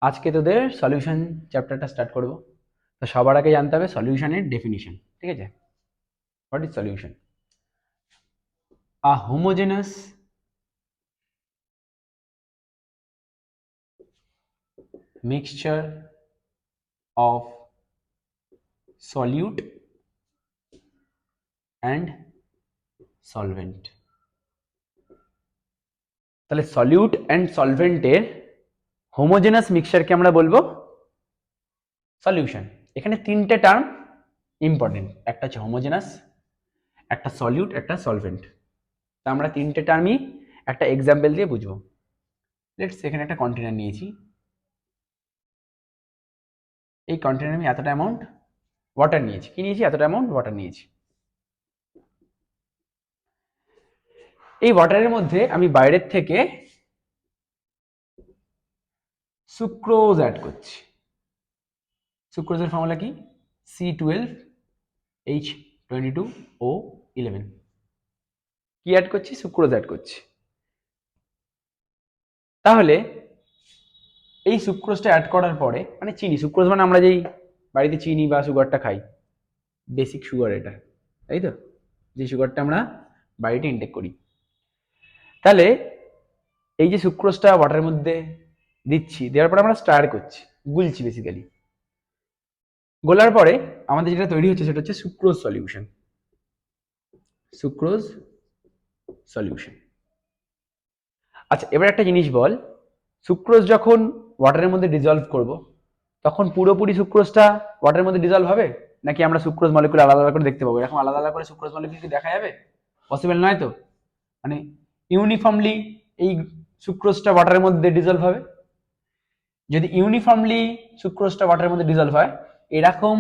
আজকে তোদের সলিউশন চ্যাপ্টারটা স্টার্ট করব। তো সবার আগে জানতে হবে সলিউশনের ডেফিনিশন। ঠিক আছে, what is solution? A homogeneous mixture of solute and solvent. তাহলে সলিউট অ্যান্ড সলভেন্টের হোমোজেনাস মিক্সচারকে আমরা বলবো সলিউশন। এখানে তিনটে টার্ম ইম্পর্টেন্ট, একটা হচ্ছে হোমোজেনাস, একটা সলিউট, একটা সলভেন্ট। তা আমরা তিনটে টার্মই একটা এক্সাম্পল দিয়ে বুঝবো। লেটস এখানে একটা কন্টেনার নিয়েছি, এই কন্টেনারে আমি এতটা অ্যামাউন্ট ওয়াটার নিয়েছি। কি নিয়েছি? এতটা অ্যামাউন্ট ওয়াটার নিয়েছি। এই ওয়াটারের মধ্যে আমি বাইরের থেকে সুক্রোজ অ্যাড করছি। সুক্রোজের ফর্মুলা কি? C12H22O11। কি অ্যাড করছি? সুক্রোজ অ্যাড করছি। তাহলে এই সুক্রোজটা অ্যাড করার পরে, মানে চিনি, সুক্রোজ মানে আমরা যেই বাড়িতে চিনি বা সুগারটা খাই, বেসিক সুগার এটা, তাই তো? যে সুগারটা আমরা বাড়িতে ইনটেক করি। তাহলে এই যে সুক্রোজটা ওয়াটারের মধ্যে দিচ্ছি, দেওয়ার পরে আমরা স্টার করছি, গুলছি বেসিক্যালি। গোলার পরে আমাদের যেটা তৈরি হচ্ছে সেটা হচ্ছে সুক্রোজ সলিউশন। Sucrose solution. আচ্ছা, এবার একটা জিনিস বল, সুক্রোজ যখন ওয়াটারের মধ্যে ডিজলভ করব, তখন পুরোপুরি সুক্রোজটা ওয়াটারের মধ্যে ডিজলভ হবে, নাকি আমরা সুক্রোজ মলিকুল আলাদা আলাদা করে দেখতে পাবো? এরকম আলাদা আলাদা করে সুক্রোজ মলিকুল কি দেখা যাবে? পসিবল নয় তো। মানে ইউনিফর্মলি এই সুক্রোজটা ওয়াটারের মধ্যে ডিজলভ হবে। যদি ইউনিফর্মলি সুক্রোজটা ওয়াটারের মধ্যে ডিজলভ হয়, এরকম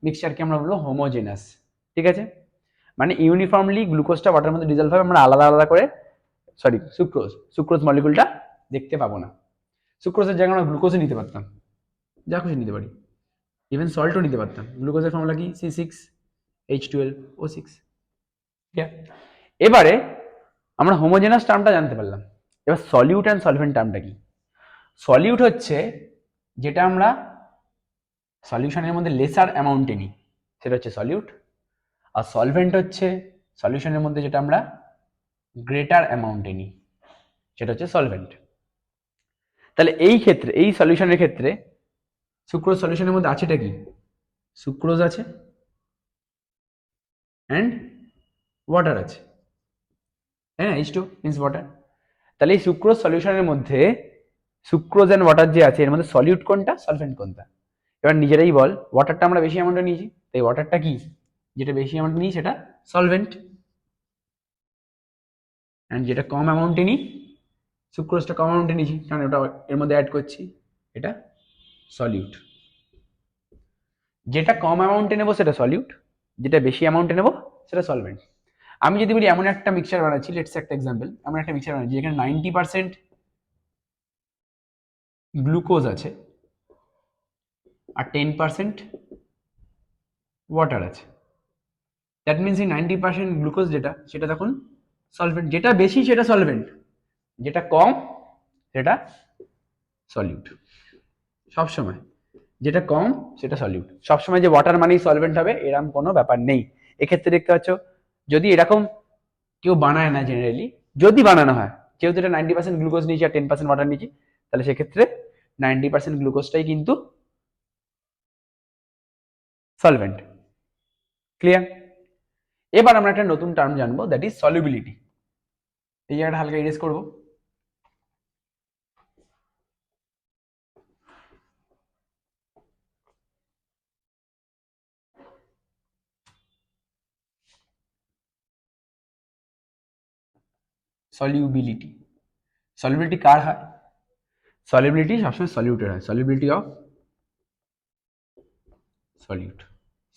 মিক্সচারকে আমরা বলবো হোমোজেনাস। ঠিক আছে, মানে ইউনিফর্মলি গ্লুকোজটা ওয়াটারের মধ্যে ডিজলভ হবে, আমরা আলাদা আলাদা করে, সরি, সুক্রোজ মলিকুলটা দেখতে পাবো না। সুক্রোজের জায়গায় আমরা গ্লুকোজও নিতে পারতাম, যা খুশি নিতে পারি, ইভেন সল্টও নিতে পারতাম। গ্লুকোজের ফর্মুলা কি? C6H12O6। ঠিক আছে, এবারে আমরা হোমোজেনাস টার্মটা জানতে পারলাম। এবার সলিউট অ্যান্ড সলভেন্ট টার্মটা কি? সলিউট হচ্ছে যেটা আমরা সলিউশনের মধ্যে লেসার অ্যামাউন্টে নিই, সেটা হচ্ছে সলিউট। আর সলভেন্ট হচ্ছে সলিউশনের মধ্যে যেটা আমরা গ্রেটার অ্যামাউন্টে নিই, সেটা হচ্ছে সলভেন্ট। তাহলে এই ক্ষেত্রে, এই সলিউশনের ক্ষেত্রে সুক্রোজ সলিউশনের মধ্যে আছেটা কি? সুক্রোজ আছে অ্যান্ড ওয়াটার আছে, তাই না? H2 means water. তাহলে এই সুক্রোজ সলিউশনের মধ্যে সুক্রোজ অ্যান্ড ওয়াটার যে আছে, এর মধ্যে সলিউট কোনটা, সলভেন্ট কোনটা? এবার নিজেরাই বল। ওয়াটারটা আমরা বেশি অ্যামাউন্টে নিয়েছি, তাই ওয়াটারটা কি? যেটা বেশি অ্যামাউন্টে নিই সেটা সলভেন্ট, অ্যান্ড যেটা কম অ্যামাউন্টে নিই, সুক্রোজটা কম অ্যামাউন্টে নিয়েছি কারণ ওটা এর মধ্যে অ্যাড করছি, এটা সলিউট। যেটা কম অ্যামাউন্টে নেবো সেটা সলিউট, যেটা বেশি অ্যামাউন্টে নেবো সেটা সলভেন্ট। আমি যদি বলি এমন একটা মিক্সচার বানাচ্ছি, লেটস একটা এক্সাম্পল, এমন একটা মিক্সচার বানাচ্ছি যেখানে 90% গ্লুকোজ আছে আর 10% ওয়াটার আছে। দ্যাট মিনস এই 90% গ্লুকোজ যেটা, সেটা তখন সলভেন্ট। যেটা বেশি সেটা সলভেন্ট, যেটা কম সেটা সলিউট। সবসময় যেটা কম সেটা সলিউট। সবসময় যে ওয়াটার মানেই সলভেন্ট হবে এরকম কোনো ব্যাপার নেই। এক্ষেত্রে দেখতে পাচ্ছ, যদি এরকম কেউ বানায় না জেনারেলি, যদি বানানো হয়, যেহেতু এটা 90% গ্লুকোজ নিয়েছি আর 10% ওয়াটার নিয়েছি, তাহলে সেক্ষেত্রে 90% গ্লুকোজটাই কিন্তু সলভেন্ট। ক্লিয়ার? এবার আমরা একটা নতুন টার্ম জানবো, দ্যাট ইজ সলিউবিলিটি। এই জায়গাটা হালকা ইরেজ করবো। সলিউবিলিটি, সলিউবিলিটি কার হয়? সলিউবিলিটি সবসময় সলিউটের হয়। সলিউবিলিটি অফ সলিউট,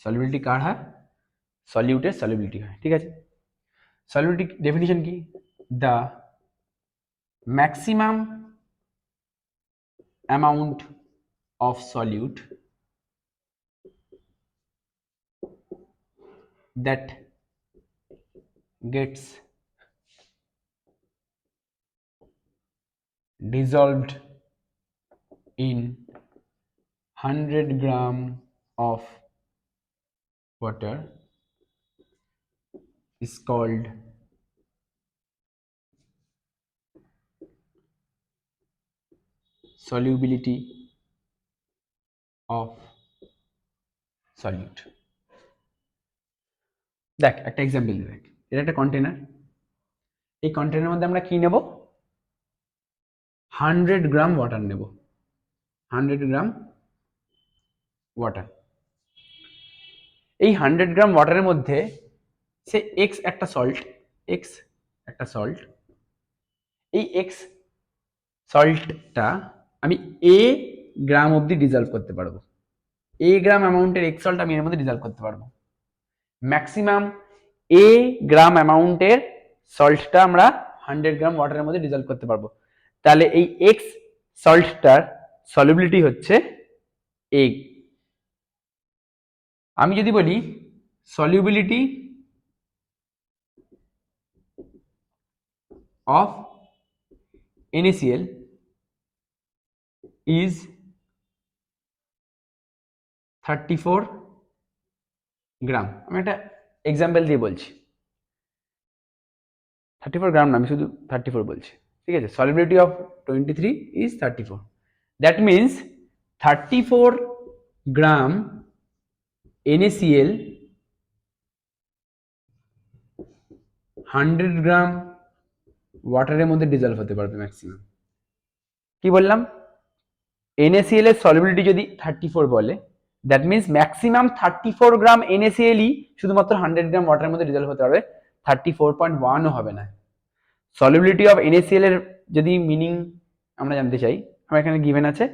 সলিউবিলিটি কার হয়? সলিউটের সলিউবিলিটি হয়। ঠিক আছে, সলিউবিলিটি ডেফিনিশন কি? The maximum amount of solute that gets dissolved in 100 gram of water is called solubility of solute. দেখ একটা এক্সাম্পল দেখ, এটা একটা কন্টেনার, এই কন্টেনারের মধ্যে আমরা কি নেব, 100 গ্রাম ওয়াটার নেব, 100 গ্রাম ওয়াটার। এই 100 গ্রাম ওয়াটারের মধ্যে সে এক্স একটা সল্ট, এক্স একটা সল্ট, এই এক্স সল্টটা আমি এ গ্রাম অবধি ডিজলভ করতে পারবো, এ গ্রাম অ্যামাউন্টের এক্স সল্ট আমি এর মধ্যে ডিজলভ করতে পারবো। ম্যাক্সিমাম এ গ্রাম অ্যামাউন্টের সল্টটা আমরা 100 গ্রাম ওয়াটারের মধ্যে ডিজলভ করতে পারবো। তাহলে এই এক্স সল্টটার সলিবিলিটি হচ্ছে এ। আমি যদি বলি সলিউবিলিটি অফ NaCl is 34 গ্রাম, আমি একটা এক্সাম্পল দিয়ে বলছি, 34 গ্রাম না, আমি শুধু 34 বলছি, ঠিক আছে। Solubility of 23 is 34, that means 34 gram NaCl 100 গ্রাম ওয়াটারের মধ্যে ডিজলভ হতে পারবে ম্যাক্সিমাম। কি বললাম, NaCl এর সলিবিলিটি যদি 34 বলে, that means maximum 34 gram NaCl ই শুধুমাত্র 100 গ্রাম ওয়াটারের মধ্যে ডিজলভ হতে পারবে, 34.1 ও হবে না। সলিবিলিটি অফ NaCl এর যদি মিনিং আমরা জানতে চাই, আমার এখানে গিভেন আছে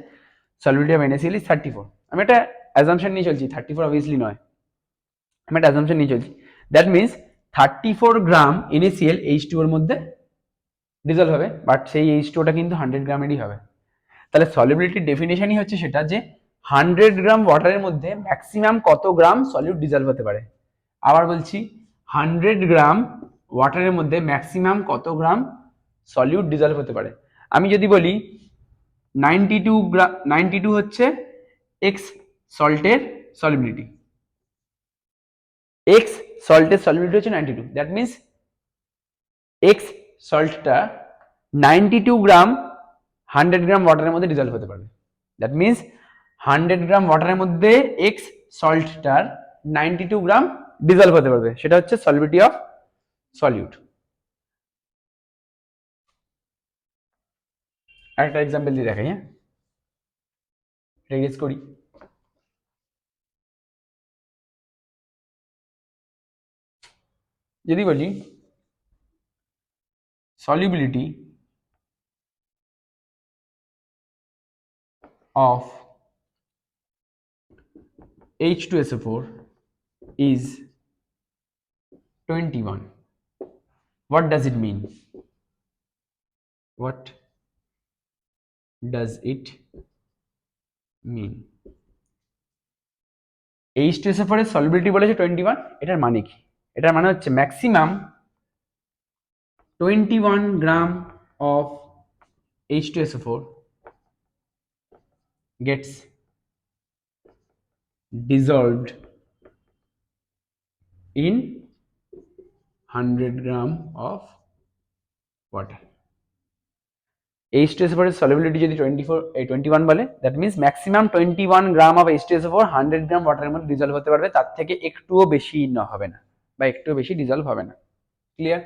সলিবিলিটি অফ NaCl ইজ 34, আমি একটা অ্যাজাম্পশন নিয়ে চলছি, 34 অবভিয়াসলি নয়, আমি একটা অ্যাজাম্পশন নিয়ে চলছি, that means 34 gram NaCl H2O এর মধ্যে ডিজলভ হবে, বাট সেই H2O টা কিন্তু 100 গ্রামেরই হবে। তাহলে সলিবিলিটির ডেফিনেশনই হচ্ছে সেটা যে 100 গ্রাম ওয়াটারের মধ্যে ম্যাক্সিমাম কত গ্রাম সলিউট ডিজলভ হতে পারে। আবার বলছি, 100 গ্রাম ওয়াটারের মধ্যে ম্যাক্সিমাম কত গ্রাম সলিউট ডিজলভ হতে পারে। আমি যদি বলি 92 হচ্ছে এক্স সল্টের সলিবিলিটি, এক্স সল্টের সলিবিলিটি হচ্ছে 92, দ্যাট মিনস এক্স সল্টটা 92 গ্রাম 100 গ্রাম ওয়াটারের মধ্যে ডিজলভ হতে পারবে, দ্যাট মিনস 100 গ্রাম ওয়াটারের মধ্যে এক্স সল্টটার 92 গ্রাম ডিজলভ হতে পারবে, সেটা হচ্ছে সলিবিলিটি অফ সলিউট। আরেকটা এক্সাম্পল দিয়ে দেখাই, হ্যাঁ রেগেস করি। যদি বলি solubility of H2SO4 is 21, what does it mean? What does it mean? H2SO4 এর সলিবিলিটি বলেছে 21, এটার মানে কি? এটার মানে হচ্ছে maximum 21 gram of H2SO4 gets dissolved in 100 gram of water. H2SO4 এর সলিবিলিটি যদি 21 বলে, that means maximum 21 gram of H2SO4 100 গ্রাম ওয়াটারের মধ্যে ডিজলভ হতে পারবে, তার থেকে একটুও বেশি হবে না বা একটুও বেশি ডিজলভ হবে না। ক্লিয়ার?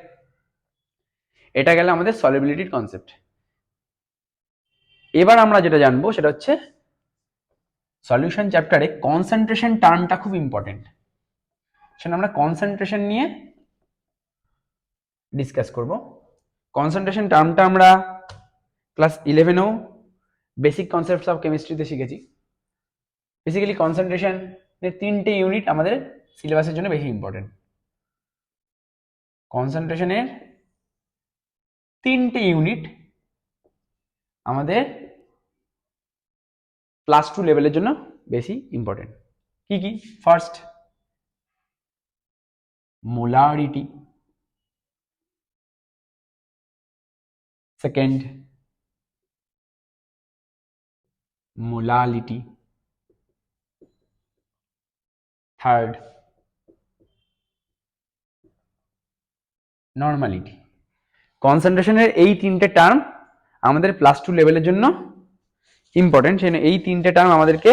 এটা গেল আমাদের সলিবিলিটির কনসেপ্ট। এবার আমরা যেটা জানবো সেটা হচ্ছে সলিউশন চ্যাপ্টারে কনসেন্ট্রেশন টার্মটা খুব ইম্পর্টেন্ট, সেটা আমরা কনসেন্ট্রেশন নিয়ে ডিসকাস করব। কনসেন্ট্রেশন টার্মটা আমরা ক্লাস 11এও বেসিক কনসেপ্টস অফ কেমিস্ট্রিতে শিখেছি। বেসিক্যালি কনসেন্ট্রেশনের 3টে ইউনিট আমাদের সিলেবাসের জন্য বেশি ইম্পর্টেন্ট। কনসেন্ট্রেশনের 3টে ইউনিট আমাদের ক্লাস 2 লেভেলের জন্য বেশি ইম্পর্টেন্ট। কি কি? First molarity, second molality, third normality. কনসেন্ট্রেশনের এই তিনটে টার্ম আমাদের +2 লেভেলের জন্য ইম্পর্টেন্ট, সেই এই তিনটে টার্ম আমাদেরকে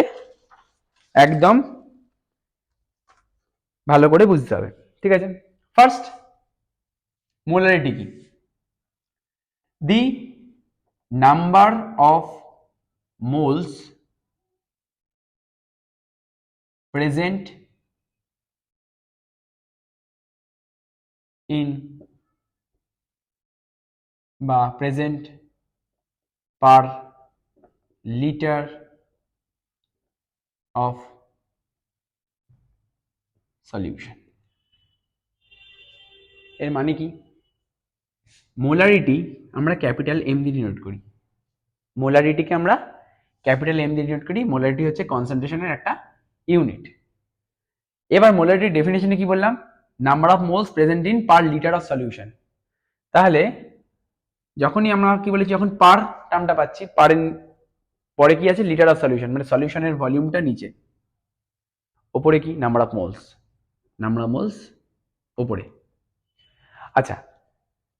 একদম ভালো করে বুঝতে হবে, ঠিক আছে। ফার্স্ট, মোলারিটি কি? The number of moles present in বা present per litre of solution. এর মানে কি? মোলারিটি আমরা ক্যাপিটাল এম দিয়ে ডিনোট করি, মোলারিটিকে আমরা ক্যাপিটাল এম দিয়ে ডিনোট করি। মোলারিটি হচ্ছে কনসেন্ট্রেশনের একটা ইউনিট। এবার মোলারিটির ডেফিনেশনে কি বললাম? Number of moles present in per litre of solution. তাহলে যখনই আমরা কি বলেছি, যখন পার টার্মটা পাচ্ছি, পার পরে কি আছে? লিটার অফ সলিউশন, মানে সলিউশনের ভলিউমটা নিচে, ওপরে কি? Number of moles, number of moles ওপরে। আচ্ছা,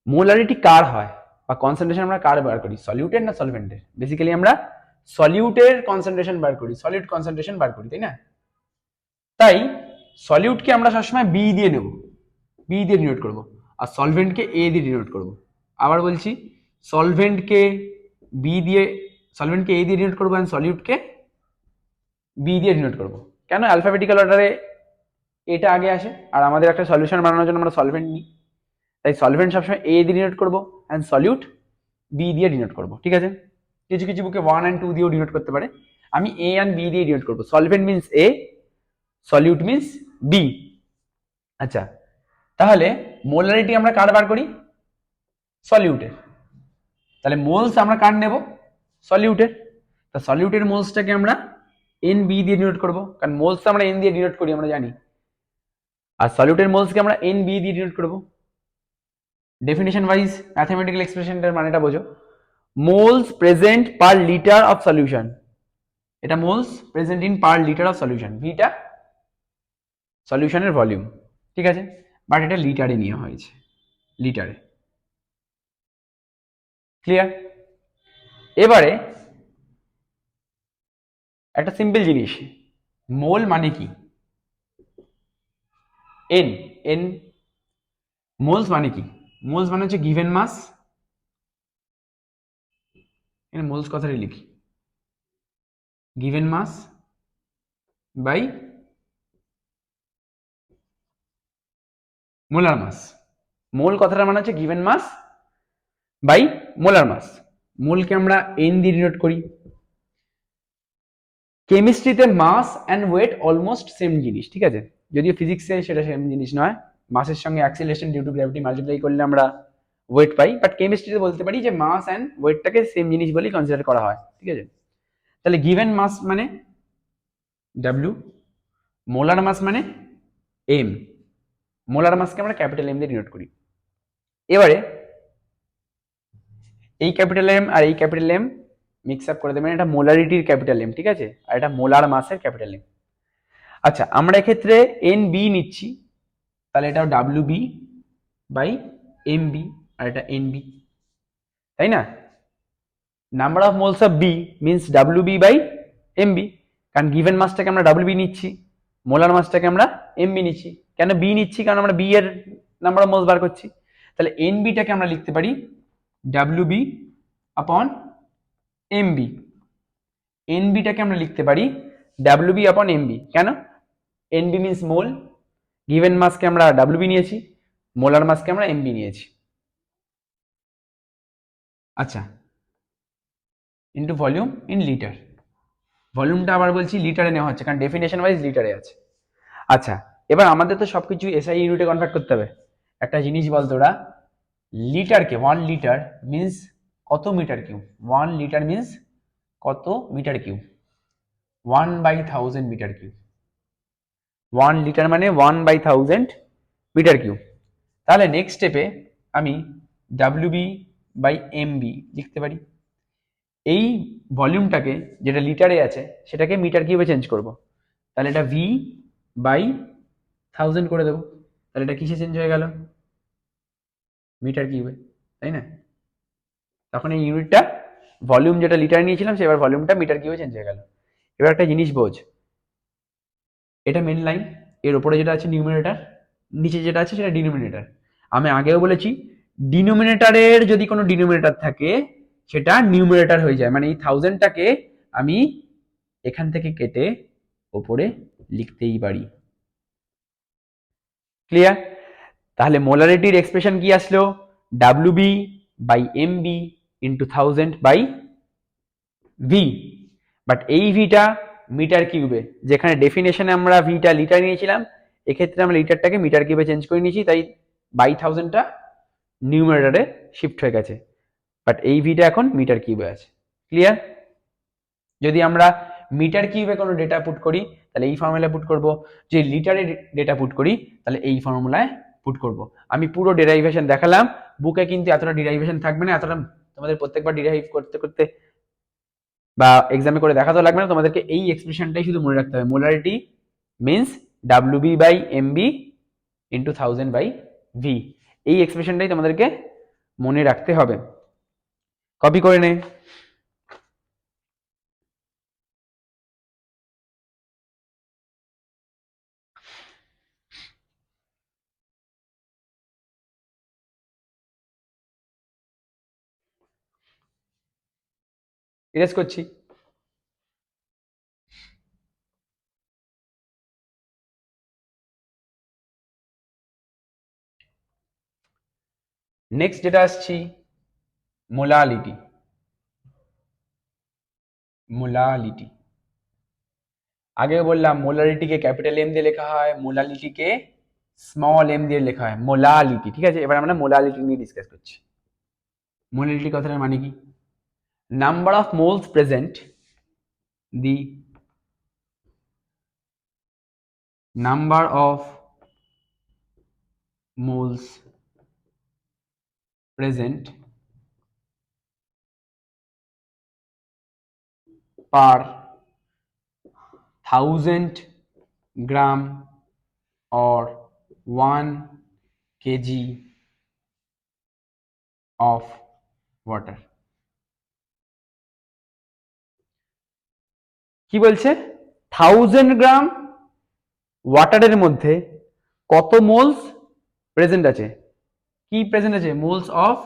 মোলারিটি কার হয় বা কনসেন্ট্রেশন আমরা কার বার করি? সলিউটের না সলভেন্টের? বেসিক্যালি আমরা সলিউটের কনসেন্ট্রেশন বার করি, সলিড কনসেন্ট্রেশন বার করি, তাই না? তাই সলিউটকে আমরা সবসময় বি দিয়ে নেব, বি দিয়ে ডিনোট করব, আর সলভেন্টকে এ দিয়ে ডিনোট করব। আবার বলছি, সলভেন্টকে বি দিয়ে, সলভেন্টকে এ দিয়ে ডিনোট করবো, আর সলিউটকে বি দিয়ে ডিনোট করব। কেন? অ্যালফাবেটিক্যাল অর্ডারে এটা আগে আসে, আর আমাদের একটা সলিউশন বানানোর জন্য আমরা সলভেন্ট নিই, তাই সলভেন্ট সবসময় এ দিয়ে ডিনোট করবো, অ্যান্ড সলিউট বি দিয়ে ডিনোট করবো, ঠিক আছে। কিছু কিছু বুকে 1 and 2 দিয়েও ডিনোট করতে পারে, আমি এ অ্যান্ড বি দিয়ে ডিনোট করবো। Solvent means a, solute means B. আচ্ছা, তাহলে মোলারিটি আমরা কার বার করি? সলিউটের। তাহলে মোলস আমরা কার নেব? সলিউটের। তা সলিউটের মোলসটাকে আমরা এন বি দিয়ে ডিনোট করবো, কারণ মোলস আমরা এন দিয়ে ডিনোট করি, আমরা জানি। আর সলিউটের মোলসকে আমরা এন বি দিয়ে ডিনোট করবো। ডেফিনেশন ওয়াইজ ম্যাথমেটিক্যাল এক্সপ্রেশনটার মানেটা বোঝো। Moles present per litre of solution, এটা moles present in per litre of solution, ভিটা সলিউশনের ভলিউম, ঠিক আছে। বাট এটা লিটারে নেওয়া হয়েছে, লিটারে। ক্লিয়ার? এবারে একটা সিম্পল জিনিস, মোল মানে কি? এন, এন মোলস মানে কি? মোলস মানে হচ্ছে গিভেন মাস, এখানে মোলস কথাটি লিখি, given mass by molar mass. Mole কথাটা মানে হচ্ছে given mass by molar mass. মোলকে আমরা এন দিয়ে ডিনোট করি। কেমিস্ট্রিতে mass and weight almost same জিনিস, ঠিক আছে, যদিও ফিজিক্সে সেটা সেম জিনিস নয়। মাসের সঙ্গে acceleration due to gravity multiply করলে আমরা ওয়েট পাই, বাট কেমিস্ট্রিতে বলতে পারি যে মাস অ্যান্ড ওয়েটটাকে সেম জিনিস বলেই কনসিডার করা হয়, ঠিক আছে। তাহলে গিভেন মাস মানে ডাব্লিউ, মোলার মাস মানে এম। মোলার মাসকে আমরা ক্যাপিটাল এম দিয়ে ডিনোট করি। এবারে এই ক্যাপিটাল এম আর এই ক্যাপিটাল এম মিক্স আপ করে দেবেন, এটা মোলারিটির ক্যাপিটাল এম, ঠিক আছে, আর এটা মোলার মাসের ক্যাপিটাল এম। আচ্ছা, আমরা এক্ষেত্রে এন বি নিচ্ছি, তাহলে এটা W B by M B, আর এটা এন বি, তাই না। Number of moles of B means W B by M B, কারণ গিভেন মাসটাকে আমরা ডাব্লিউ বি নিচ্ছি, মোলার মাসটাকে আমরা এম বি নিচ্ছি। কেন বি নিচ্ছি? কারণ আমরা বি এর নাম্বার অফ মোলস বার করছি। তাহলে এন বিটাকে আমরা লিখতে পারি W B upon M B. N বিটাকে আমরা লিখতে পারি W B upon M B. কেন? N B means mole, given মাসকে আমরা ডাব্লিউ বি নিয়েছি, মোলার মাসকে আমরা এম বি নিয়েছি। আচ্ছা, ইন্টু ভলিউম ইন লিটার। ভলিউমটা আবার বলছি লিটারে নেওয়া হচ্ছে, কারণ ডেফিনেশন ওয়াইজ লিটারে আছে। আচ্ছা, এবার আমাদের তো সবকিছু এসআই ইউনিটে কনভার্ট করতে হবে। একটা জিনিস বলতো ওরা, লিটারকে 1 লিটার মিনস কত মিটার কিউব? 1 লিটার মিনস কত metre cube? 1/1000 metre cube. 1 litre মানে 1/1000 মিটার কিউব। তাহলে নেক্সট স্টেপে আমি ডাব্লিউবি বাই এমবি লিখতে পারি। এই ভলিউমটাকে যেটা লিটারে আছে সেটাকে মিটার কিউবে চেঞ্জ করব। তাহলে এটা ভি বাই 1000 করে দেবো, তাহলে এটা কিসে চেঞ্জ হয়ে গেল? মিটার কিউবে, তাই না? তখন এই ইউনিটটা ভলিউম যেটা লিটার নিয়েছিলাম সেবার ভলিউমটা মিটার কিউবে চেঞ্জ হয়ে গেল। এবার একটা জিনিস বোঝ, এটা মেন লাইন, এর উপরে যেটা আছে নিউমিনেটর, নিচে যেটা আছে সেটা ডিনোমিনেটর। আমি আগেও বলেছি ডিনোমিনেটরের যদি কোনো ডিনোমিনেটর থাকে সেটা নিউমিনেটর হয়ে যায়, মানে এই 1000টাকে আমি এখান থেকে কেটে ওপরে লিখতেই পারি। ক্লিয়ার? তাহলে মোলারিটির এক্সপ্রেশন কি আসলো? WB by MB into 1000 by V, but এই ভিটা মিটার কিউবে, যেখানে ডেফিনেশনে আমরা ভিটা লিটার নিয়েছিলাম, এক্ষেত্রে আমরা লিটারটাকে মিটার কিউবে চেঞ্জ করে নিয়েছি, তাই বাই 1000টা নিউমারেটরে শিফট হয়ে গেছে, বাট এই ভিটা এখন মিটার কিউবে আছে। ক্লিয়ার? যদি আমরা মিটার কিউবে কোনো ডেটা পুট করি তাহলে এই ফর্মুলায় পুট করব, যে লিটারে ডেটা পুট করি তাহলে এই ফর্মুলায় পুট করব। আমি পুরো ডেরাইভেশন দেখালাম, বুকে কিন্তু এতটা ডেরাইভেশন থাকবে না, এতটা তোমাদের প্রত্যেকবার ডেরাইভ করতে করতে বা এক্সামে করে দেখাতেও লাগবে না, তোমাদেরকে এই এক্সপ্রেশনটাই শুধু মনে রাখতে হবে, molarity means WB by MB into 1000 by V, এই এক্সপ্রেশনটাই তোমাদেরকে মনে রাখতে হবে। কপি করে নে। ইরেজ করছি। নেক্সট যেটা আসছি মোলালিটি। মোলালিটি আগে বললাম মোলারিটিকে ক্যাপিটাল এম দিয়ে লেখা হয়, মোলালিটিকে স্মল এম দিয়ে লেখা হয়, মোলালিটি। ঠিক আছে, এবার আমরা মোলালিটি নিয়ে ডিসকাস করছি। মোলালিটি কথাটার মানে কি? Number of moles present, the number of moles present per 1000 gram or 1 kg of water। কি বলছে? 1000 গ্রাম ওয়াটারের মধ্যে কত মোলস প্রেজেন্ট আছে? কি প্রেজেন্ট আছে? মোলস অফ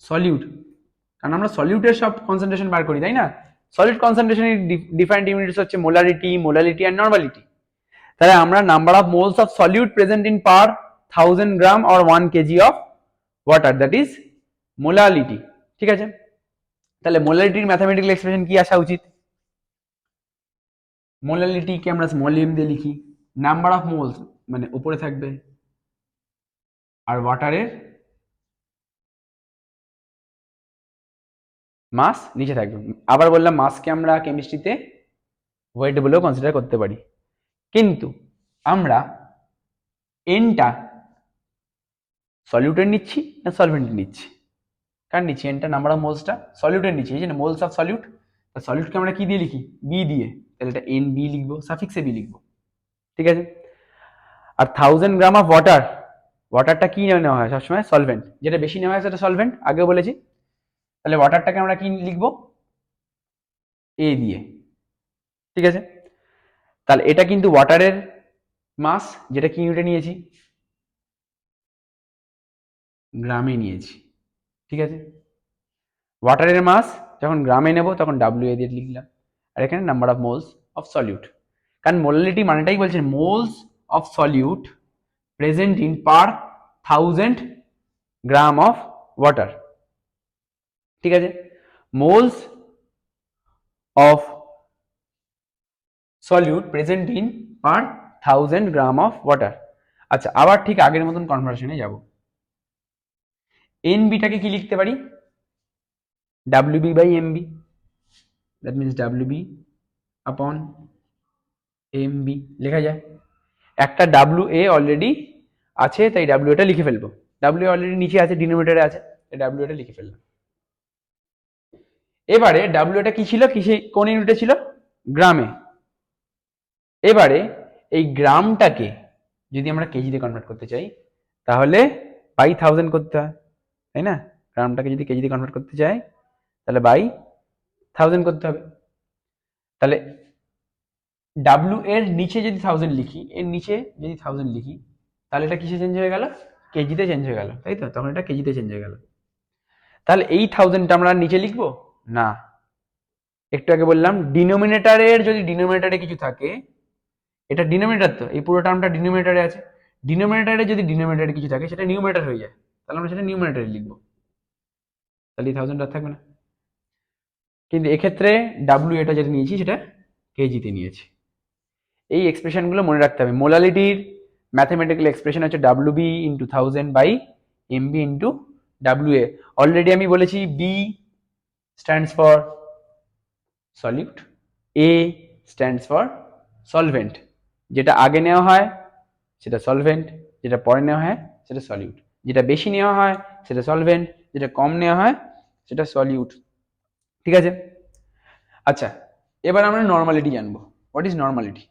সলিউট, কারণ আমরা সলিউটের সব কনসেন্ট্রেশন বার করি, তাই না? সলিড কনসেন্ট্রেশনের ডিফারেন্ট ইউনিটস হচ্ছে মোলারিটি, মোলালিটি অ্যান্ড নর্মালিটি। তাহলে আমরা number of moles of solute present in per 1000 gram or 1 KG of water, that is molality. ঠিক আছে, তাহলে মোলালিটির ম্যাথমেটিক্যাল এক্সপ্রেশন কি আসা উচিত? মোলালিটিকে আমরা স্মল এম দিয়ে লিখি, নাম্বার অফ মোলস মানে উপরে থাকবে, আর ওয়াটারের মাস নিচে থাকবে। আবার বললাম মাসকে আমরা কেমিস্ট্রিতে ওয়েট বলেও কনসিডার করতে পারি, কিন্তু আমরা এনটা সলিউটের নিচ্ছি না সলভেন্টের নিচ্ছি? কার নিচ্ছি? এনটা নাম্বার অফ মোলসটা সলিউটের নিচ্ছি, এই যে মোলস অফ সলিউট, সলিউটকে আমরা কি দিয়ে লিখি? বি দিয়ে, তাহলে এটা এন বি লিখবো, সাফিক্সে বি লিখবো। ঠিক আছে, আর 1000 গ্রাম অফ ওয়াটার, ওয়াটারটা কি নেওয়া হয় সবসময়? সলভেন্ট, যেটা বেশি নেওয়া হয় সেটা সলভেন্ট, আগে বলেছি। তাহলে ওয়াটারটাকে আমরা কি লিখবো? এ দিয়ে। ঠিক আছে, তাহলে এটা কিন্তু ওয়াটারের মাস, যেটা কি ইউনিটে নিয়েছি? গ্রামে নিয়েছি। ঠিক আছে, ওয়াটারের মাস যখন গ্রামে নেব তখন ডাব্লিউ এ দিয়ে লিখলাম, আর এখানে number of moles of solute, কারণ মোলালিটি মানেটাই বলছে moles of solute present in per 1000 gram of water. ঠিক আছে, moles of solute present in per 1000 gram of water. আচ্ছা, আবার ঠিক আগের মতন কনভার্সনে যাব। এনবিটাকে কি লিখতে পারি? WB by MB, that means WB upon MB লেখা যায়। একটা ডাব্লিউ এ অলরেডি আছে, তাই ডাব্লিউ এটা লিখে ফেলবো। ডাব্লিউ অলরেডি নিচে আছে, ডিনোমিনেটরে আছে, তাই ডাব্লিউ এটা লিখে ফেললাম। এবারে ডাব্লিউ এটা কি ছিল, কিসে কোন ইউনিটে ছিল? গ্রামে। এবারে এই গ্রামটাকে যদি আমরা কেজিতে কনভার্ট করতে চাই তাহলে বাই 1000 করতে হয়, তাই না? গ্রামটাকে যদি কেজিতে কনভার্ট করতে চাই তাহলে বাই 1000 করতে হবে। তাহলে ডাব্লিউ এর নিচে যদি 1000 লিখি, এর নিচে যদি 1000 লিখি তাহলে এটা কিসে চেঞ্জ হয়ে গেল? কেজিতে চেঞ্জ হয়ে গেল, তাই তো? তখন এটা কেজিতে চেঞ্জ হয়ে গেল। তাহলে এই 1000টা আমরা নিচে লিখবো না, একটু আগে বললাম ডিনোমিনেটরের যদি ডিনোমিনেটরে কিছু থাকে, এটা ডিনোমিনেটর তো, এই পুরো টার্মটা ডিনোমিনেটরে আছে, ডিনোমিনেটরে যদি ডিনোমিনেটরে কিছু থাকে সেটা নিউমারেটর হয়ে যায়, তাহলে আমরা সেটা নিউমারেটরে লিখবো, তাহলে এই 1000 আর থাকবে না। কিন্তু এক্ষেত্রে ডাব্লিউ এটা যেটা নিয়েছি সেটা কেজিতে নিয়েছি। এই এক্সপ্রেশনগুলো মনে রাখতে হবে। মোলালিটির ম্যাথমেটিক্যাল এক্সপ্রেশন হচ্ছে W B into 1000 by M B into W A. Already আমি বলেছি B stands for solute, A stands for solvent. যেটা আগে নেওয়া হয় সেটা সলভেন্ট, যেটা পরে নেওয়া হয় সেটা সলিউট, যেটা বেশি নেওয়া হয় সেটা সলভেন্ট, যেটা কম নেওয়া হয় সেটা সলিউট। ঠিক আছে? আচ্ছা, এবার আমরা নর্মালিটি জানবো। What is normality?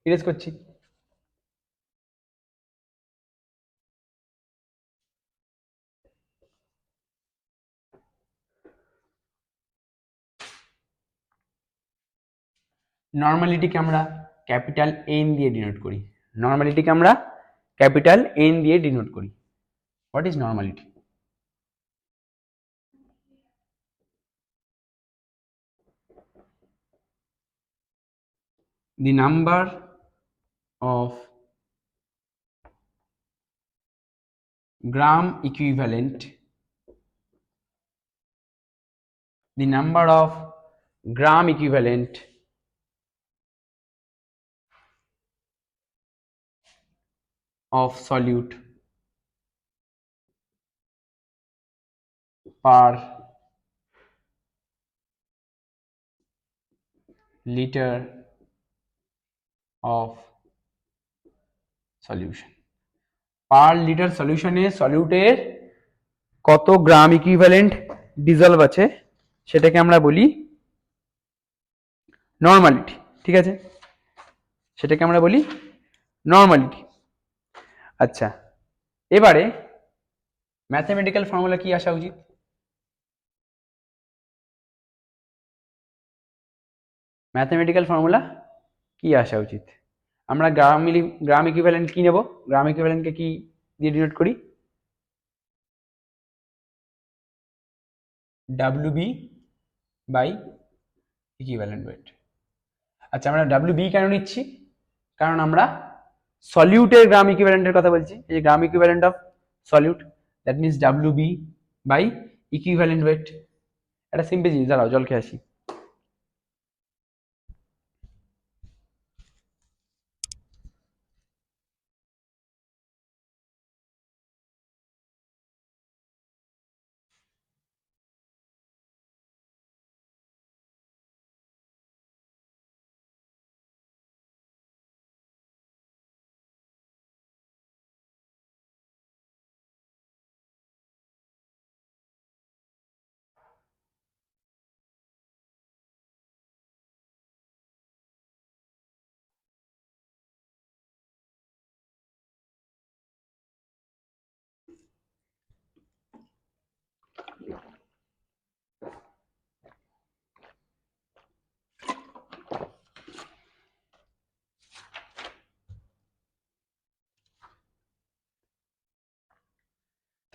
ইরেজ করছি। নর্মালিটিকে আমরা ক্যাপিটাল এন দিয়ে ডিনোট করি। নর্মালিটিকে আমরা ক্যাপিটাল এন দিয়ে ডিনোট করি। What is normality? The number of gram equivalent, the number of gram equivalent of solute per liter of solution. Per litre সলিউশনে সলিউটের কত গ্রাম ইকুইভ্যালেন্ট ডিজলভ আছে সেটাকে আমরা বলি নর্মালিটি। ঠিক আছে? সেটাকে আমরা বলি নর্মালিটি। আচ্ছা, এবারে ম্যাথমেটিক্যাল ফর্মুলা কি আসা উচিত? ম্যাথমেটিক্যাল ফর্মুলা কি আসা উচিত? আমরা গ্রাম ইকুইভ্যালেন্ট কি নেব? গ্রাম ইকুইভ্যালেন্টকে কি দিয়ে ডিনোট করি? W B by equivalent weight. আচ্ছা, আমরা ডাব্লিউ বি কেন নিচ্ছি? কারণ আমরা সলিউটের গ্রাম ইকুইভ্যালেন্টের কথা বলছি। এই gram equivalent of solute, that means W B by equivalent weight. একটা সিম্পল জিনিস, দাঁড়াও জল খেয়ে আসি।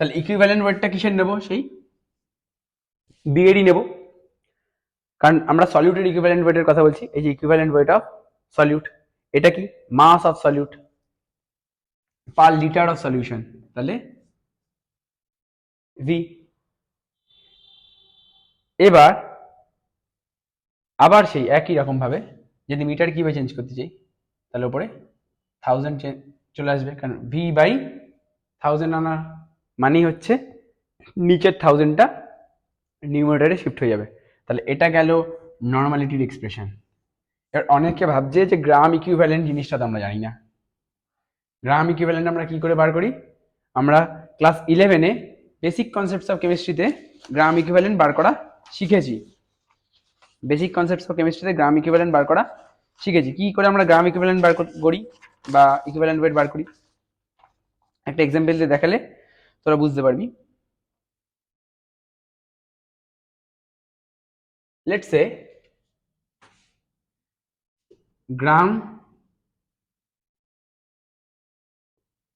তাহলে ইকুইভ্যালেন্ট ওয়েটটা কিসের নেব? সেই বিএডি নেব, কারণ আমরা সলিউটের ইকুইভ্যালেন্ট ওয়েটের কথা বলছি। এই যে ইকুইভ্যালেন্ট ওয়েট অফ সলিউট, এটা কি mass of solute per litre of solution, তাহলে ভি। এবার আবার সেই একই রকম ভাবে যদি মিটার কিউবে চেঞ্জ করতে চাই তাহলে উপরে 1000 চলে আসবে, কারণ ভি বাই 1000 আনার মানেই হচ্ছে নিচের 1000টা নিউমারেটরে শিফট হয়ে যাবে। তাহলে এটা গেল নর্মালিটির এক্সপ্রেশন। এবার অনেকে ভাবছে যে গ্রাম ইকুইভ্যালেন্ট জিনিসটা তো আমরা জানি না। গ্রাম ইকুইভ্যালেন্ট আমরা কি করে বার করি? আমরা ক্লাস 11-এ বেসিক কনসেপ্টস অফ কেমিস্ট্রিতে গ্রাম ইকুইভ্যালেন্ট বার করা শিখেছি। বেসিক কনসেপ্টস অফ কেমিস্ট্রিতে গ্রাম ইকুইভ্যালেন্ট বার করা শিখেছি। কি করে আমরা গ্রাম ইকুইভ্যালেন্ট বার করি বা ইকুইভ্যালেন্ট ওয়েট বার করি, একটা এক্সাম্পল দিয়ে দেখালে তোরা বুঝতে পারবি। Let's say gram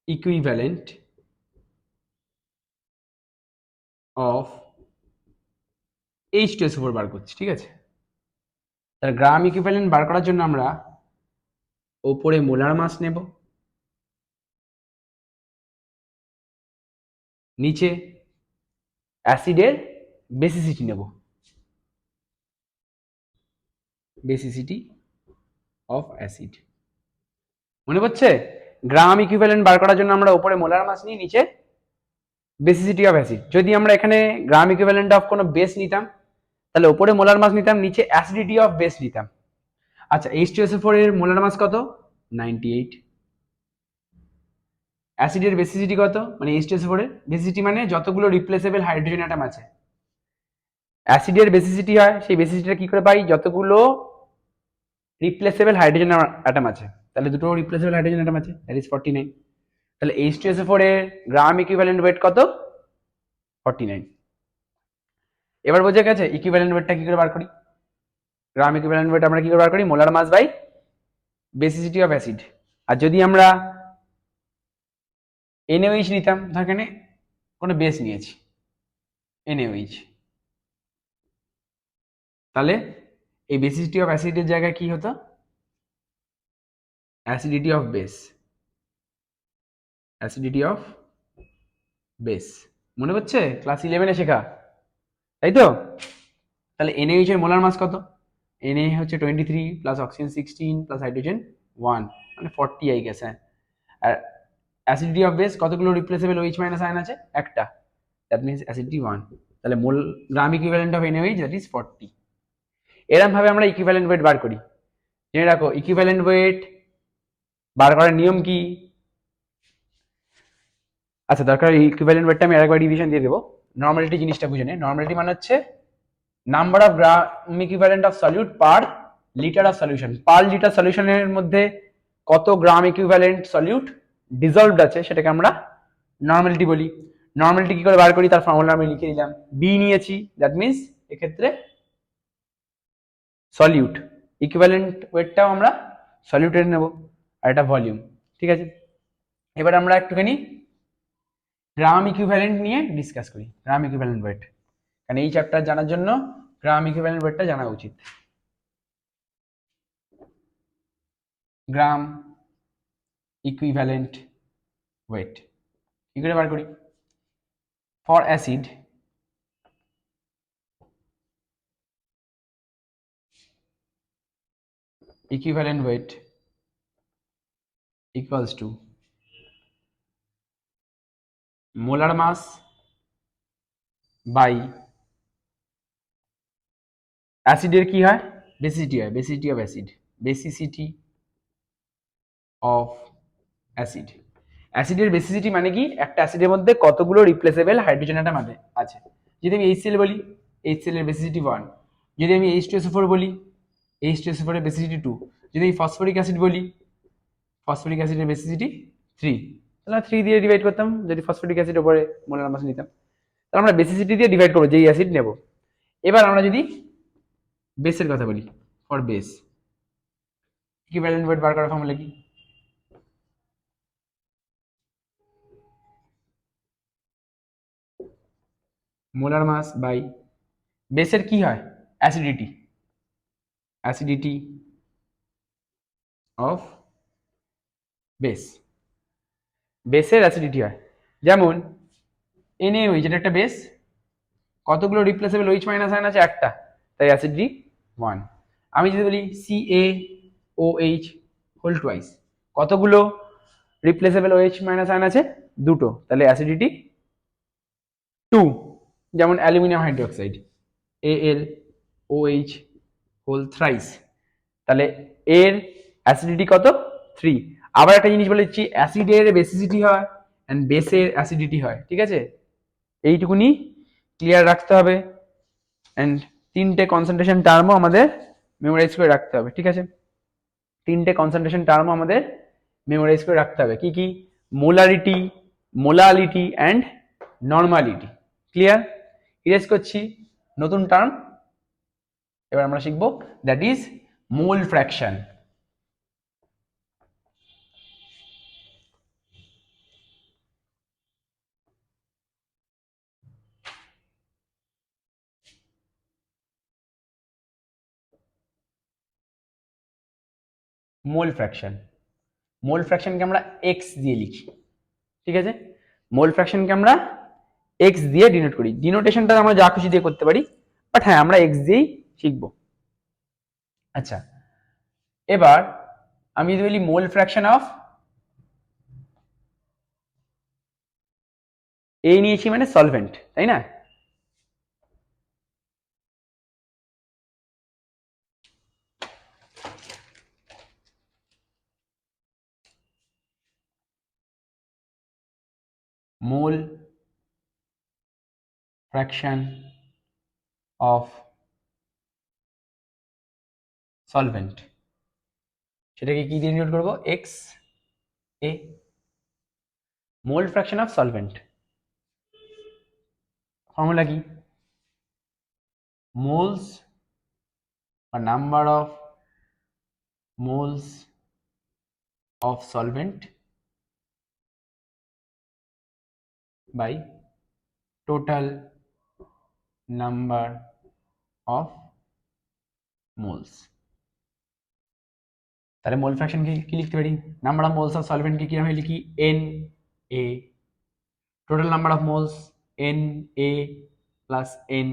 equivalent of H2SO4 বার করছি, ঠিক আছে? তাহলে গ্রাম ইকুইভ্যালেন্ট বার করার জন্য আমরা ওপরে মোলার মাস নেব, নিচে অ্যাসিডের বেসিসিটি নেব, বেসিসিটি অফ অ্যাসিড। মনে পড়ছে? গ্রাম ইকুইভ্যালেন্ট বার করার জন্য আমরা উপরে মোলার মাস নিই, নিচে বেসিসিটি অফ অ্যাসিড। যদি আমরা এখানে গ্রাম ইকুইভ্যালেন্ট অফ কোনো বেস নিতাম তাহলে উপরে মোলার মাস নিতাম, নিচে অ্যাসিডিটি অফ বেস নিতাম। আচ্ছা, H2SO4 এর মোলার মাস কত? 98। অ্যাসিডের বেসিসিটি কত? মানে H2SO4 এর বেসিসিটি মানে যতগুলো রিপ্লেসেবল হাইড্রোজেন অ্যাটম আছে। অ্যাসিডের বেসিসিটি হয়, সেই বেসিসিটিটা কি করে পাই? যতগুলো রিপ্লেসেবল হাইড্রোজেন অ্যাটম আছে। তাহলে দুটো রিপ্লেসেবল হাইড্রোজেন অ্যাটম আছে, দ্যাট ইজ 49। তাহলে H2SO4 এর গ্রাম ইকুইভ্যালেন্ট ওয়েট কত? 49। এবার বোঝা গেছে ইকুইভ্যালেন্ট ওয়েটটা কি করে বার করি। গ্রাম ইকুইভ্যালেন্ট ওয়েট আমরা কি করে বার করি? Molar mass by basicity of acid. আর যদি আমরা NaOH নিতাম, ধর এখানে কোনো বেস নিয়েছি NaOH, তাহলে এই বেসিসিটি অফ অ্যাসিডের জায়গায় কি হতো? Acidity of base, acidity of base. মনে হচ্ছে ক্লাস 11-এ শেখা, তাই তো? তাহলে NaOH এর মোলার মাস কত? Na হচ্ছে 23 প্লাস অক্সিজেন 16 প্লাস হাইড্রোজেন 1, মানে 40 আই গেছে। আর অ্যাসিডিটি অফ বেস কতগুলো রিপ্লেসেবল OH মাইনাস আয়ন আছে? একটা, দ্যাট মিনস অ্যাসিডিটি 1। তাহলে mole gram equivalent of NaOH that is 40। এরকম ভাবে আমরা ইকুইভ্যালেন্ট ওয়েট বার করি। জেনে রাখো ইকুইভ্যালেন্ট ওয়েট বার করার নিয়ম কি? আচ্ছা, দরকার ইকুইভ্যালেন্ট ওয়েটটা আমি আরেকবার রিভিশন দিয়ে দেবো। নর্মালিটি জিনিসটা বুঝে নে। নর্মালিটি মানে হচ্ছে number of gram equivalent of solute per litre of solution. Per litre সলিউশনের মধ্যে কত গ্রাম ইকুইভ্যালেন্ট সলিউট ডিজলভড আছে সেটাকে আমরা নর্মালিটি বলি। নর্মালিটি কি করে বার করি তার ফর্মুলা আমি লিখে দিলাম, বি নিয়েছি, দ্যাট মিনস এক্ষেত্রে সলিউট, ইকুইভ্যালেন্ট ওয়েটটাও আমরা সলিউটের নেব, আর এটা ভলিউম, ঠিক আছে? এবার আমরা একটুখানি গ্রাম ইকুইভ্যালেন্ট নিয়ে ডিসকাস করি, গ্রাম ইকুইভ্যালেন্ট ওয়েট, কারণ এই চ্যাপ্টার জানার জন্য গ্রাম ইকুইভ্যালেন্ট ওয়েটটা জানা উচিত। গ্রাম ইকুইভ্যালেন্ট ওয়েট কি করে বার করি? For acid equivalent weight equals to molar mass by অ্যাসিডের কি হয়? বেসিসিটি হয়, basicity of acid, basicity of acid. অ্যাসিডের বেসিসিটি মানে কি? একটা অ্যাসিডের মধ্যে কতগুলো রিপ্লেসেবল হাইড্রোজেন অ্যাটম আছে। যদি আমি HCl বলি, HCl এর বেসিসিটি 1। যদি আমি H2SO4 বলি, H2SO4 এর বেসিসিটি 2। যদি আমি ফসফরিক অ্যাসিড বলি, ফসফরিক অ্যাসিডের বেসিসিটি 3। তাহলে 3 দিয়ে ডিভাইড করতাম যদি ফসফরিক অ্যাসিড উপরে মোলার মাস নিতাম। তাহলে আমরা বেসিসিটি দিয়ে ডিভাইড করবো যেই অ্যাসিড নেব। এবার আমরা যদি বেসের কথা বলি, ফর বেস ইকুইভ্যালেন্ট ওয়েট বার করার ফর্মুলা কি? মোলার মাস বাই বেসের কি হয়? অ্যাসিডিটি, অ্যাসিডিটি অফ বেস, বেসের অ্যাসিডিটি হয়। যেমন NaOH, যেটা একটা বেস, কতগুলো রিপ্লেসেবল OH মাইনাস আয়ন আছে? একটা, তাই অ্যাসিডিটি 1। আমি যদি বলি CaOH হোল টুয়াইস, কতগুলো রিপ্লেসেবল OH মাইনাস আয়ন আছে? দুটো, তাহলে অ্যাসিডিটি 2। যেমন aluminium hydroxide AlOH whole thrice, তাহলে এর অ্যাসিডিটি কত? 3। আবার একটা জিনিস বলেছি, অ্যাসিডের বেসিসিটি হয় এন্ড বেসের অ্যাসিডিটি হয়, ঠিক আছে? এইটুকুনি ক্লিয়ার রাখতে হবে। এন্ড তিনটে কনসেন্ট্রেশন টার্মও আমাদের মেমোরাইজ করে রাখতে হবে, ঠিক আছে? তিনটে কনসেন্ট্রেশন টার্মও আমাদের মেমোরাইজ করে রাখতে হবে। কি কি? Molarity, molality and normality. Clear? Erase করছি নতুন টার্ম। এবার আমরা শিখব that is mole fraction. Mole fraction, mole ফ্র্যাকশনকে আমরা এক্স দিয়ে লিখি, ঠিক আছে? মোল ফ্র্যাকশনকে আমরা এক্স দিয়ে ডিনোট করি। ডিনোটেশনটা আমরা যা খুশি দিয়ে করতে পারি, বাট হ্যাঁ আমরা এক্স দিয়েই শিখব। আচ্ছা, এবার আমি যদি বলি মোল ফ্র্যাকশন অফ এ নিয়েছি মানে সলভেন্ট, তাই না? মোল ফ্র্যাকশন অফ সলভেন্ট, সেটাকে কি দিয়ে ডিনোট করবো? X A. Mole fraction of solvent formula কি? Moles or number of moles of solvent by total number of moles। তাহলে মোল ফ্র্যাকশন কি লিখতে পারি? Number of moles of solvent কে কিভাবে লিখি? N A. Total number of moles N A plus N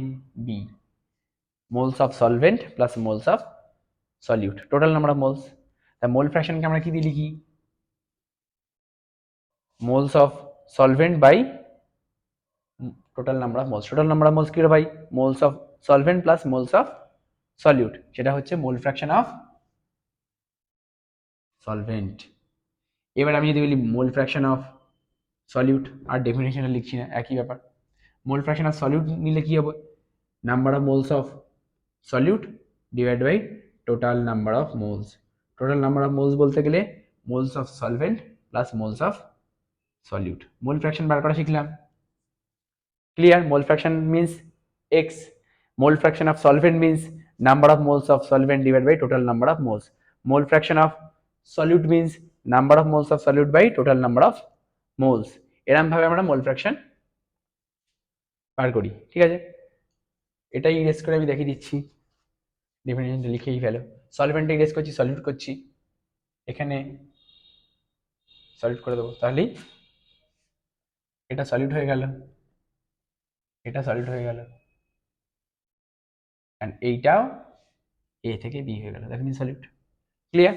B. Moles of solvent plus moles of solute, total number of moles. তা mole ফ্র্যাকশনকে আমরা কি দিয়ে লিখি? Moles of solvent by total number of moles. Total number of moles কি হবে ভাই? Moles of solvent plus moles of solute, সেটা হচ্ছে মোল ফ্র্যাকশন অফ সলভেন্ট। এবার আমি যদি বলি মোল ফ্র্যাকশন অফ সলিউট, আর ডেফিনেশনটা লিখছি না, একই ব্যাপার। মোল ফ্র্যাকশন অফ সলিউট নিলে কি হবে? Number of moles of solute divide by total number of moles. Total number of মোলস বলতে গেলে moles of solvent plus moles of solute. Mole fraction বার করা শিখলাম। Clear? Mole fraction means x. Mole fraction of solvent means number of moles of solvent divided by total number of moles. Mole fraction of solute means number of moles of solute by total number of moles. এরকম ভাবে আমরা মোল fraction বার করি, ঠিক আছে? এটাই erase করে আমি দেখিয়ে দিচ্ছি, ডেফিনেশনটা লিখেই ফেলো। সলভেন্টে ইরেজ করছি, সলিউট করছি, এখানে সলিউট করে দেবো, তাহলেই এটা সলিউট হয়ে গেল, এটা সলিউট হয়ে গেল, অ্যান্ড এইটাও এ থেকে বি হয়ে গেল, that means solute. Clear?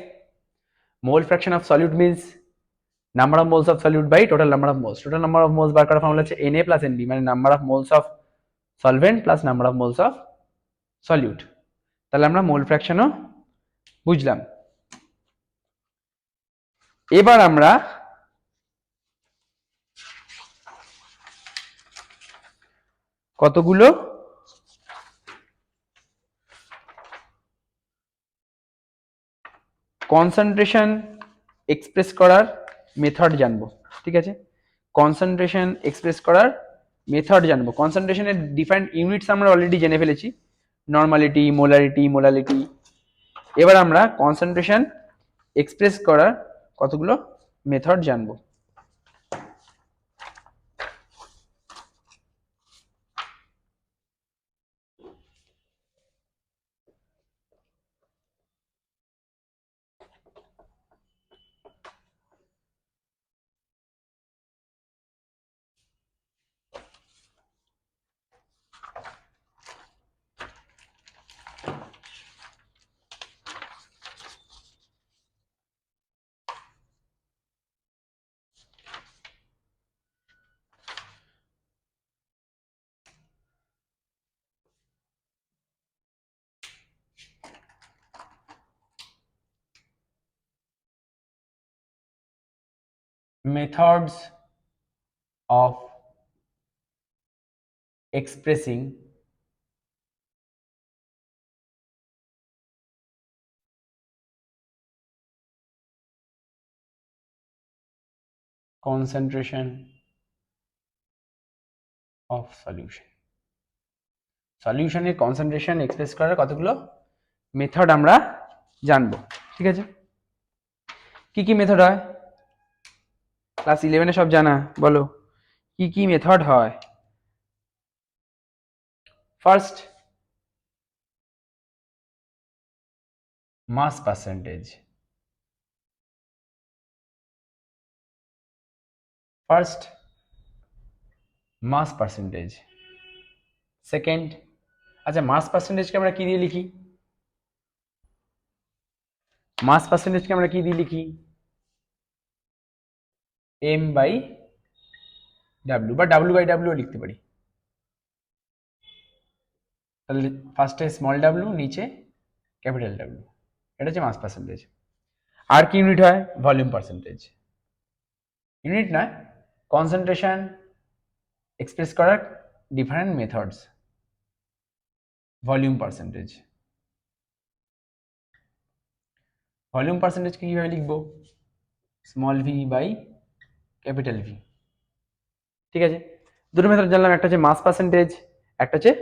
Mole fraction of solute means number of moles of solute by total number of moles. Total number of moles বার করার ফর্মুলা হচ্ছে Na প্লাস Nb, মানে number of moles of solvent plus number of moles of solute. তাহলে আমরা মোল ফ্র্যাকশনও বুঝলাম। এবার আমরা কতগুলো কনসেন্ট্রেশন এক্সপ্রেস করার মেথড জানবো, ঠিক আছে? কনসেন্ট্রেশন এক্সপ্রেস করার মেথড জানবো। কনসেন্ট্রেশনের ডিফারেন্ট ইউনিটস আমরা অলরেডি জেনে ফেলেছি, নর্মালিটি, মোলারিটি, মোলালিটি। এবার আমরা কনসেন্ট্রেশন এক্সপ্রেস করার কতগুলো মেথড জানবো। Methods of expressing concentration of solution. সলিউশনের কনসেন্ট্রেশন এক্সপ্রেস করার কতগুলো মেথড আমরা জানবো, ঠিক আছে? কি কি মেথড হয়? ক্লাস 11-এ সব জানা, বলো কি কি মেথড হয়? ফার্স্ট, মাস পার্সেন্টেজ। ফার্স্ট, মাস পার্সেন্টেজ। সেকেন্ড, আচ্ছা মাস পার্সেন্টেজকে আমরা কি দিয়ে লিখি? মাস পার্সেন্টেজকে আমরা কি দিয়ে লিখি? এম বাই ডাব্লিউ বা ডাব্লিউ বাই ডাব্লিউ লিখতে পারি। তাহলে ফার্স্টে স্মল ডাব্লিউ, নিচে ক্যাপিটাল ডাব্লিউ, এটা হচ্ছে মাস পার্সেন্টেজ। আর কি ইউনিট হয়? Volume percentage. ইউনিট নয়, কনসেন্ট্রেশন এক্সপ্রেস করার different methods. Volume percentage, volume পার্সেন্টেজকে কিভাবে লিখবো? Small V by capital V, ঠিক আছে? দুটো মেথড জানলাম, একটা হচ্ছে মাস পার্সেন্টেজ, একটা হচ্ছে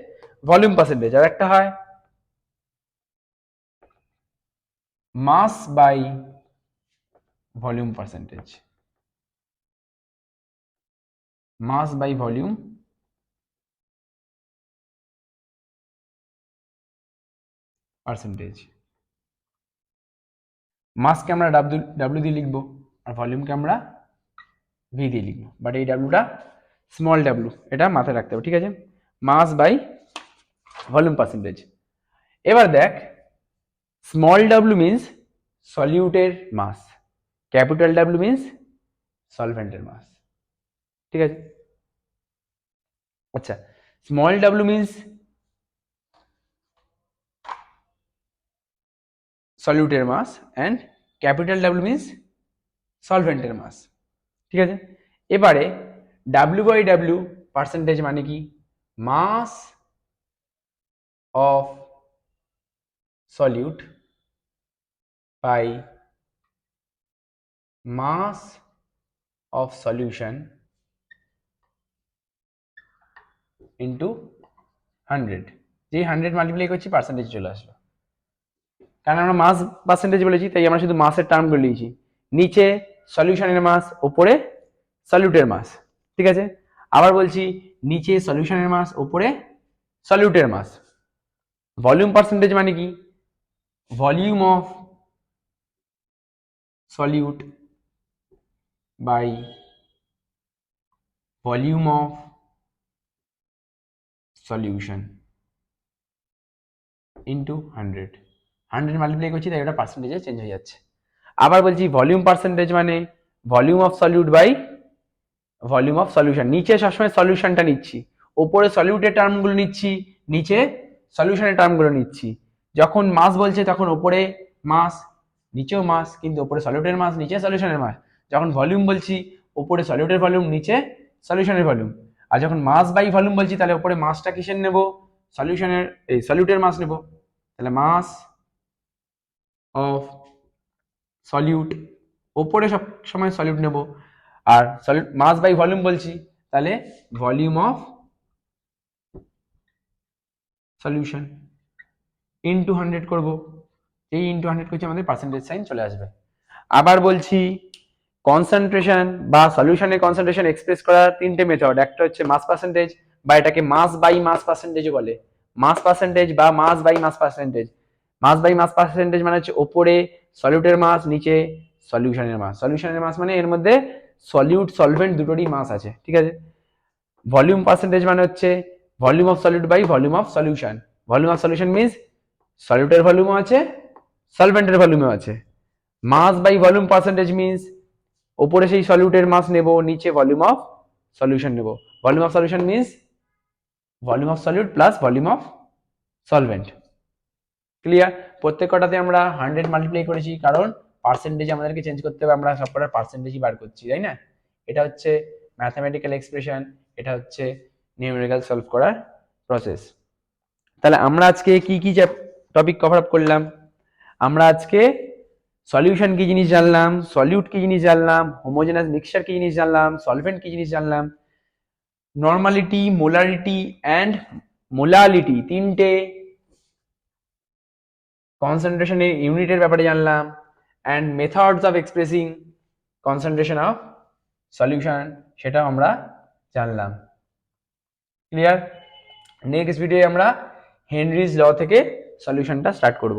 ভলিউম পার্সেন্টেজ, আর একটা হয় mass by volume percentage. Mass by volume percentage. মাসকে আমরা ডাব্লিউ দিয়ে লিখবো, আর ভলিউমকে আমরা ভি দিয়ে লিখবো, বাট এই ডাব্লিউটা স্মল ডাব্লিউ, এটা মাথায় রাখতে হবে, ঠিক আছে? Mass by volume percentage. এবার দেখ, স্মল ডাব্লিউ মিন্স সলিউটের মাস, ক্যাপিটাল ডাব্লিউ মিন্স সলভেন্টের মাস, ঠিক আছে? আচ্ছা, স্মল ডাব্লিউ মিন্স সলিউটের mass and capital W means সলভেন্টের মাস, ঠিক আছে? এবারে ডাব্লিউ বাই ডাব্লিউ পার্সেন্টেজ মানে কি? Mass of solute by mass of solution into 100। যেই 100 মাল্টিপ্লাই করছি পার্সেন্টেজ চলে আসলো, কারণ আমরা মাস পার্সেন্টেজ বলেছি তাই আমরা শুধু মাসের টার্মগুলো লিখেছি। নিচে সলিউশনের মাস, ওপরে সলিউটের মাস, ঠিক আছে? আবার বলছি, নিচে সলিউশনের মাস, ওপরে সলিউটের মাস। ভলিউম পার্সেন্টেজ মানে কি? Volume of solute by volume of solution into 100। 100 multiply করছি তাই ওটা পার্সেন্টেজে চেঞ্জ হয়ে যাচ্ছে। আবার বলছি ভলিউম পার্সেন্টেজ মানে volume of solute by volume of solution. নিচে সবসময় সলিউশনটা নিচ্ছি, ওপরে সলিউটের টার্মগুলো নিচ্ছি, নিচে সলিউশনের টার্মগুলো নিচ্ছি। যখন মাস বলছে তখন ওপরে মাস, নিচেও মাস, কিন্তু ওপরে সলিউটের মাস, নিচে সলিউশনের মাস। যখন ভলিউম বলছি, ওপরে সলিউটের ভলিউম, নিচে সলিউশনের ভলিউম। আর যখন মাস বাই ভলিউম বলছি তাহলে ওপরে মাসটা কিসের নেব? সলিউশনের, এই সলিউটের মাস নেব। তাহলে মাস অফ সলিউট, ওপরে সব সময় সলিউট নেব। আর সলিউট মাস বাই ভলিউম বলছি, তাহলে ভলিউম অফ সলিউশন ইন্টু 100 করব। এই ইন্টু 100 করছি, আমাদের পার্সেন্টেজ সাইন চলে আসবে। আবার বলছি, কনসেন্ট্রেশন বা সলিউশনের কনসেন্ট্রেশন এক্সপ্রেস করার তিনটে মেথড। একটা হচ্ছে মাস পার্সেন্টেজ, বা এটাকে মাস বাই মাস পার্সেন্টেজ বলে। মাস পার্সেন্টেজ বা mass by mass percentage. Mass by mass percentage মানে হচ্ছে ওপরে সলিউটের মাস, নিচে সলিউশনের মাস। সলিউশনের মাস মানে এর মধ্যে সলিউট সলভেন্ট দুটোরই মাস আছে, ঠিক আছে? ভলিউম পার্সেন্টেজ মানে হচ্ছে volume of solute by volume of solution. Volume of solution means সলিউটের ভলিউমও আছে, সলভেন্টের ভলিউমও আছে। Mass by volume percentage means ওপরে সেই সলিউটের মাস নেব, নিচে ভলিউম অফ সলিউশন নেব। Volume of solution means volume of solute plus volume of solvent. Clear? প্রত্যেক কটাতে আমরা 100 মাল্টিপ্লাই করেছি, কারণ পার্সেন্টেজ আমাদেরকে চেঞ্জ করতে হবে, আমরা সবকটার পার্সেন্টেজই বার করছি, তাই না? এটা হচ্ছে ম্যাথমেটিক্যাল এক্সপ্রেশন, এটা হচ্ছে নিউমেরিক্যাল সলভ করার প্রসেস। তাহলে আমরা আজকে কি কি টপিক কভার আপ করলাম? আমরা আজকে সলিউশন কি জিনিস জানলাম, সলিউট কি জিনিস জানলাম, হোমোজেনাস মিক্সচার কি জিনিস জানলাম, সলভেন্ট কি জিনিস জানলাম, নর্মালিটি, মোলারিটি অ্যান্ড মোলালিটি তিনটে কনসেন্ট্রেশনের ইউনিটের ব্যাপারে জানলাম, and methods of expressing concentration of solution সেটাও আমরা জানলাম। ক্লিয়ার? নেক্সট ভিডিও আমরা হেনরিজ ল থেকে সলিউশনটা স্টার্ট করব।